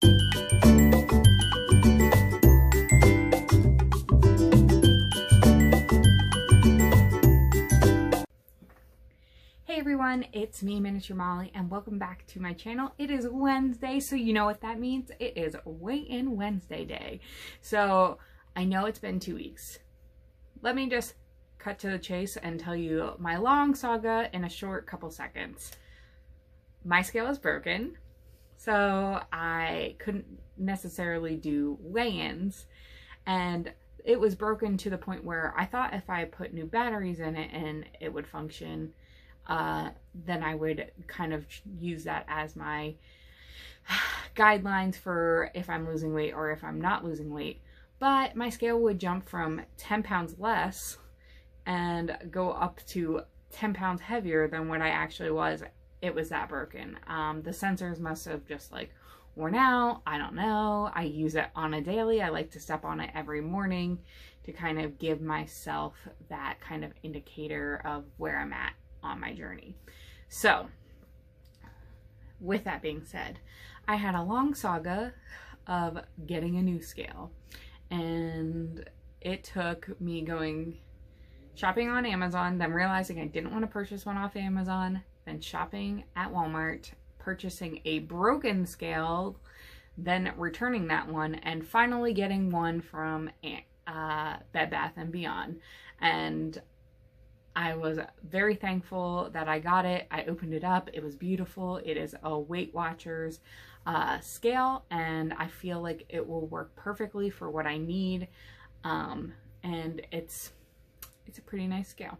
Hey everyone, it's me, Miniature Molly, and welcome back to my channel. It is Wednesday, so you know what that means. It is Weigh-In Wednesday day. So I know it's been 2 weeks. Let me just cut to the chase and tell you my long saga in a short couple seconds. My scale is broken, so I couldn't necessarily do weigh-ins, and it was broken to the point where I thought if I put new batteries in it and it would function, then I would kind of use that as my guidelines for if I'm losing weight or if I'm not losing weight. But my scale would jump from 10 pounds less and go up to 10 pounds heavier than what I actually was. It was that broken. The sensors must have just like worn out. I don't know. I use it on a daily. I like to step on it every morning to kind of give myself that kind of indicator of where I'm at on my journey. So with that being said, I had a long saga of getting a new scale, and it took me going shopping on Amazon, then realizing I didn't want to purchase one off Amazon, then shopping at Walmart, purchasing a broken scale, then returning that one, and finally getting one from Bed Bath & Beyond. And I was very thankful that I got it. I opened it up. It was beautiful. It is a Weight Watchers scale, and I feel like it will work perfectly for what I need. And it's a pretty nice scale.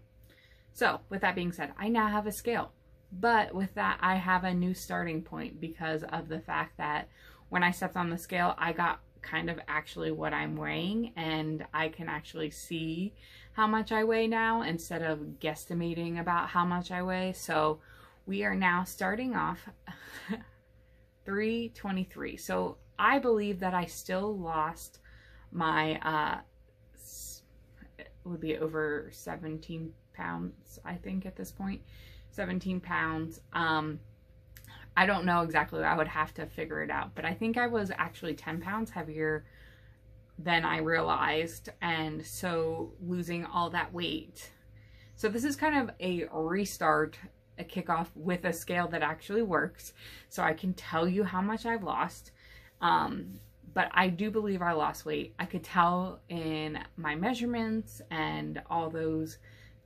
So with that being said, I now have a scale, but with that I have a new starting point because of the fact that when I stepped on the scale, I got kind of actually what I'm weighing, and I can actually see how much I weigh now instead of guesstimating about how much I weigh. So we are now starting off 323. So I believe that I still lost my it would be over 17 pounds, I think, at this point. 17 pounds. I don't know exactly. I would have to figure it out, but I think I was actually 10 pounds heavier than I realized, and so losing all that weight. So this is kind of a restart, a kickoff with a scale that actually works, so I can tell you how much I've lost. But I do believe I lost weight. I could tell in my measurements and all those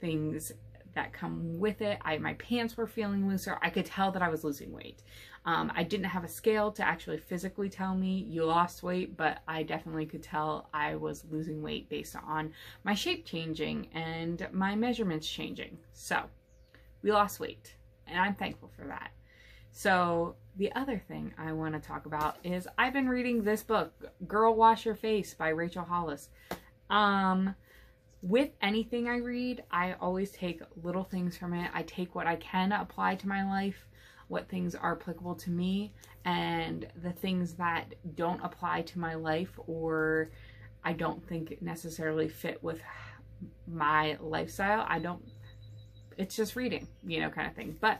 things that come with it. My pants were feeling looser. I could tell that I was losing weight. I didn't have a scale to actually physically tell me you lost weight, but I definitely could tell I was losing weight based on my shape changing and my measurements changing. So we lost weight, and I'm thankful for that. So the other thing I want to talk about is I've been reading this book, Girl Wash Your Face by Rachel Hollis. With anything I read, I always take little things from it. I take what I can apply to my life, what things are applicable to me, and the things that don't apply to my life or I don't think necessarily fit with my lifestyle. It's just reading, you know, kind of thing. But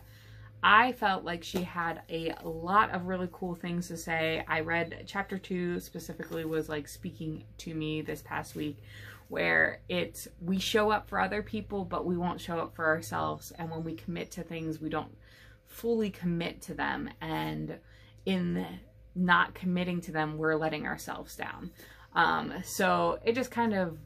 I felt like she had a lot of really cool things to say. I read chapter 2 specifically, was like speaking to me this past week, where we show up for other people, but we won't show up for ourselves. And when we commit to things, we don't fully commit to them. And in not committing to them, we're letting ourselves down. So it just kind of,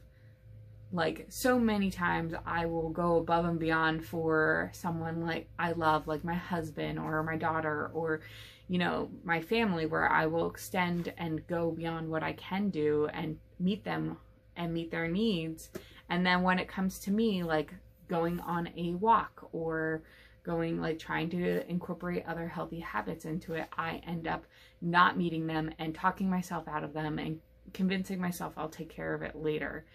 like, so many times I will go above and beyond for someone like I love, like my husband or my daughter or, you know, my family, where I will extend and go beyond what I can do and meet them and meet their needs. And then when it comes to me, like going on a walk or going, like trying to incorporate other healthy habits into it, I end up not meeting them and talking myself out of them and convincing myself I'll take care of it later.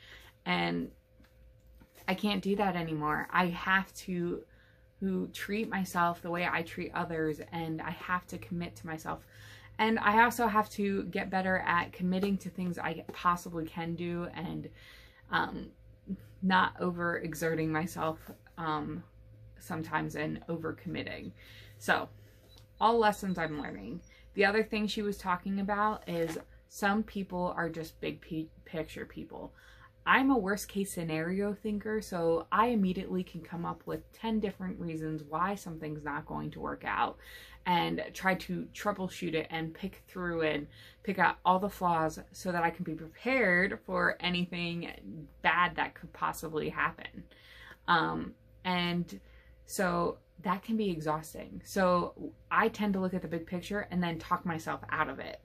And I can't do that anymore. I have to treat myself the way I treat others, and I have to commit to myself. And I also have to get better at committing to things I possibly can do, and not overexerting myself sometimes and overcommitting. So all lessons I'm learning. The other thing she was talking about is some people are just big picture people. I'm a worst case scenario thinker, so I immediately can come up with 10 different reasons why something's not going to work out and try to troubleshoot it and pick through and pick out all the flaws so that I can be prepared for anything bad that could possibly happen. And so that can be exhausting. So I tend to look at the big picture and then talk myself out of it,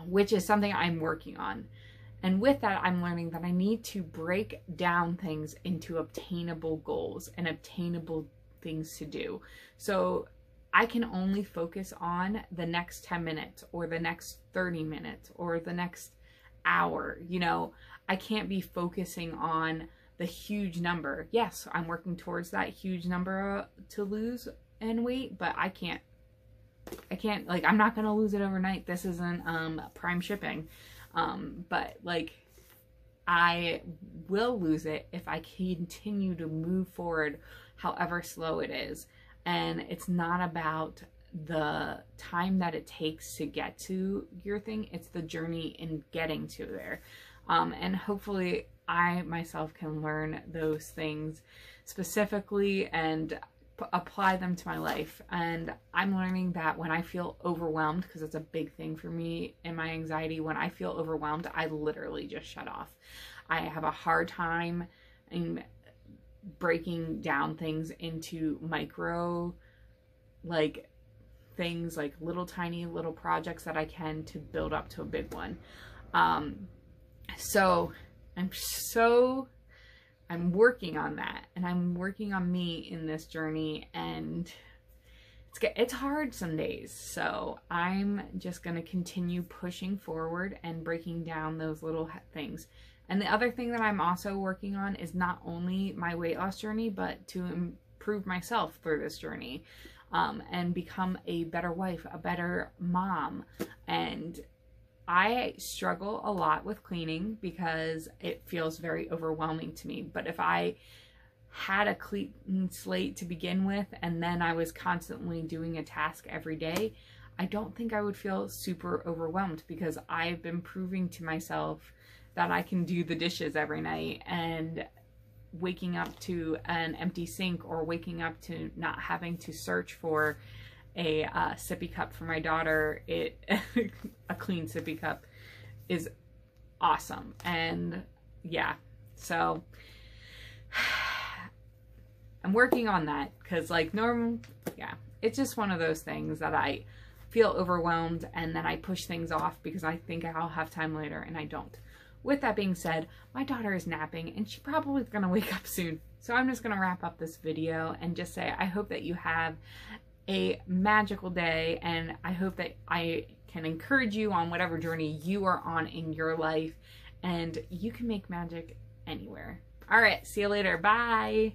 which is something I'm working on. And with that, I'm learning that I need to break down things into obtainable goals and obtainable things to do. So I can only focus on the next 10 minutes or the next 30 minutes or the next hour. You know, I can't be focusing on the huge number. Yes, I'm working towards that huge number to lose and weight, but I can't, like, I'm not going to lose it overnight. This isn't prime shipping. But like, I will lose it if I continue to move forward, however slow it is. And it's not about the time that it takes to get to your thing. It's the journey in getting to there. And hopefully I myself can learn those things specifically and apply them to my life. And I'm learning that when I feel overwhelmed, because it's a big thing for me in my anxiety, when I feel overwhelmed, I literally just shut off. I have a hard time in breaking down things into micro, like, things, like little tiny little projects that I can to build up to a big one. So I'm working on that, and I'm working on me in this journey, and it's hard some days. So I'm just going to continue pushing forward and breaking down those little things. And the other thing that I'm also working on is not only my weight loss journey, but to improve myself through this journey, and become a better wife, a better mom. And I struggle a lot with cleaning because it feels very overwhelming to me. But if I had a clean slate to begin with, and then I was constantly doing a task every day, I don't think I would feel super overwhelmed, because I've been proving to myself that I can do the dishes every night, and waking up to an empty sink, or waking up to not having to search for a sippy cup for my daughter, a clean sippy cup is awesome. And yeah, so I'm working on that, because like normal, yeah, it's just one of those things that I feel overwhelmed and then I push things off because I think I'll have time later, and I don't. With that being said, my daughter is napping and she probably is going to wake up soon. So I'm just going to wrap up this video and just say I hope that you have a magical day, and I hope that I can encourage you on whatever journey you are on in your life, and you can make magic anywhere. All right, see you later. Bye.